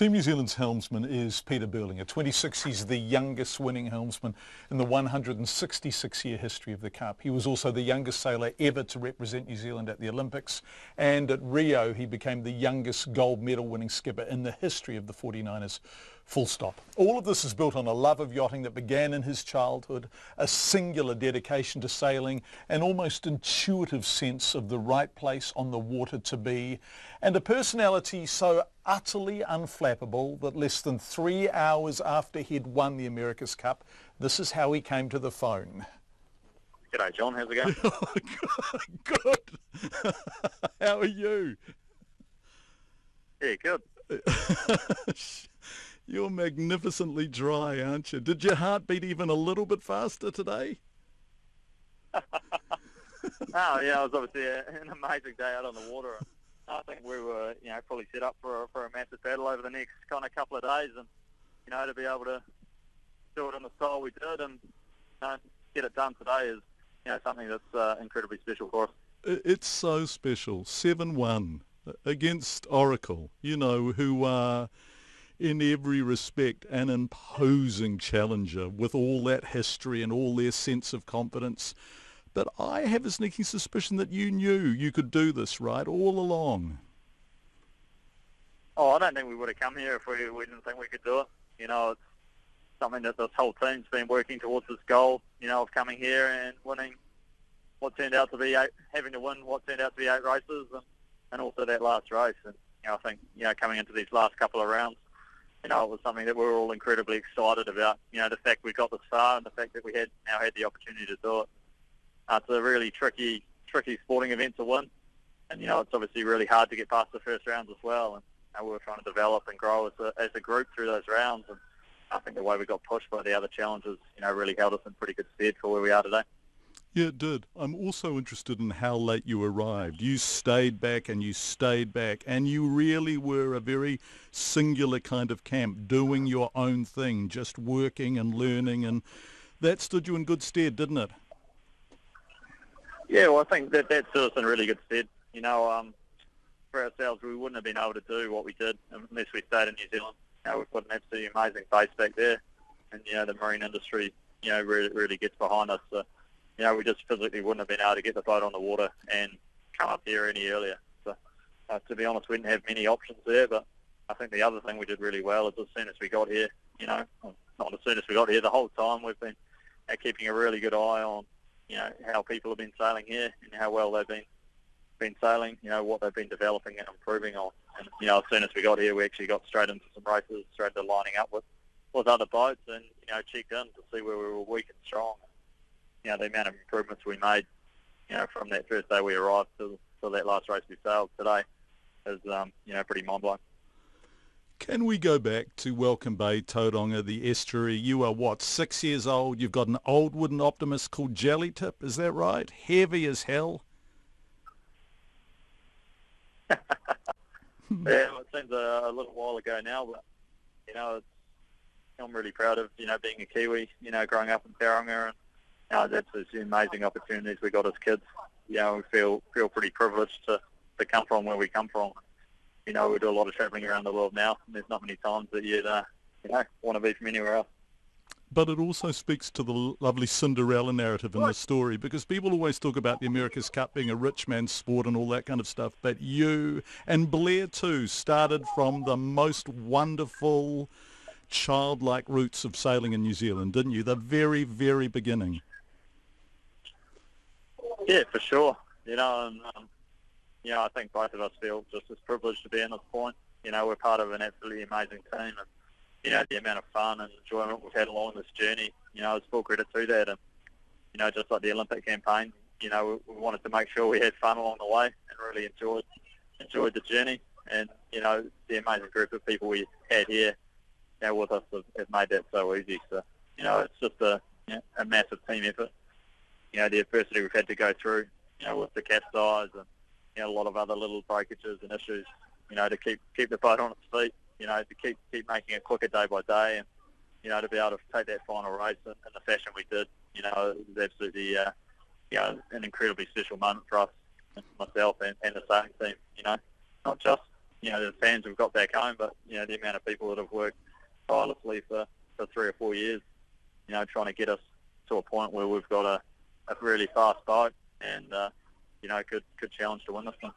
Team New Zealand's helmsman is Peter Burling. At 26, he's the youngest winning helmsman in the 166-year history of the Cup. He was also the youngest sailor ever to represent New Zealand at the Olympics. And at Rio, he became the youngest gold medal winning skipper in the history of the 49ers. Full stop. All of this is built on a love of yachting that began in his childhood, a singular dedication to sailing, an almost intuitive sense of the right place on the water to be, and a personality so utterly unflappable that less than 3 hours after he'd won the America's Cup, this is how he came to the phone. G'day, John. How's it going? Good. How are you? Yeah, good. You're magnificently dry, aren't you? Did your heart beat even a little bit faster today? Oh, yeah, it was obviously an amazing day out on the water. I think we were, fully set up for a massive battle over the next kind of couple of days, and to be able to do it in the style we did and get it done today is something that's incredibly special for us. It's so special. 7-1 against Oracle, who are in every respect an imposing challenger with all that history and all their sense of confidence. But I have a sneaking suspicion that you knew you could do this, right, all along. Oh, I don't think we would have come here if we didn't think we could do it. It's something that this whole team's been working towards, this goal, of coming here and winning what turned out to be having to win what turned out to be 8 races and also that last race. And, I think, coming into these last couple of rounds, it was something that we were all incredibly excited about. The fact we got this far and the fact that we now had the opportunity to do it. It's a really tricky sporting event to win. And, it's obviously really hard to get past the first rounds as well. And we were trying to develop and grow as a group through those rounds. And I think the way we got pushed by the other challenges, really held us in pretty good stead for where we are today. Yeah, it did. I'm also interested in how late you arrived. You stayed back and you stayed back, and you really were a very singular kind of camp, doing your own thing, just working and learning, and that stood you in good stead, didn't it? Yeah, well, I think that stood us in really good stead. For ourselves, we wouldn't have been able to do what we did unless we stayed in New Zealand. We've got an absolutely amazing base back there, and, the marine industry, really gets behind us. So, we just physically wouldn't have been able to get the boat on the water and come up here any earlier. So, to be honest, we didn't have many options there, but I think the other thing we did really well is as soon as we got here, not as soon as we got here, the whole time we've been keeping a really good eye on, how people have been sailing here and how well they've been sailing, what they've been developing and improving on. And, as soon as we got here, we actually got straight into some races, straight to lining up with other boats and, checked in to see where we were weak and strong. The amount of improvements we made, from that first day we arrived to that last race we sailed today is, pretty mind-blowing. Can we go back to Welcome Bay, Tauranga, the estuary? You are, 6 years old? You've got an old wooden Optimist called Jellytip, is that right? Heavy as hell? Yeah, it seems a little while ago now, but, I'm really proud of, being a Kiwi, growing up in Tauranga, and that's the amazing opportunities we got as kids. We feel pretty privileged to come from where we come from. We do a lot of travelling around the world now, and there's not many times that you'd, want to be from anywhere else. But it also speaks to the lovely Cinderella narrative in the story, because people always talk about the America's Cup being a rich man's sport and all that kind of stuff, but you, and Blair too, started from the most wonderful, childlike roots of sailing in New Zealand, didn't you? The very, very beginning. Yeah, for sure. I think both of us feel just as privileged to be in this point. We're part of an absolutely amazing team, and, the amount of fun and enjoyment we've had along this journey, it's full credit to that. And, just like the Olympic campaign, we wanted to make sure we had fun along the way and really enjoyed the journey. And, the amazing group of people we had here with us have made that so easy. So, it's just a massive team effort. The adversity we've had to go through, with the capsize and, a lot of other little breakages and issues, to keep the boat on its feet, to keep making it quicker day by day and, to be able to take that final race in the fashion we did, it was absolutely, an incredibly special moment for us, myself and the sailing team, not just the fans we've got back home, but, the amount of people that have worked tirelessly for 3 or 4 years, trying to get us to a point where we've got a really fast boat and, could challenge to win this one.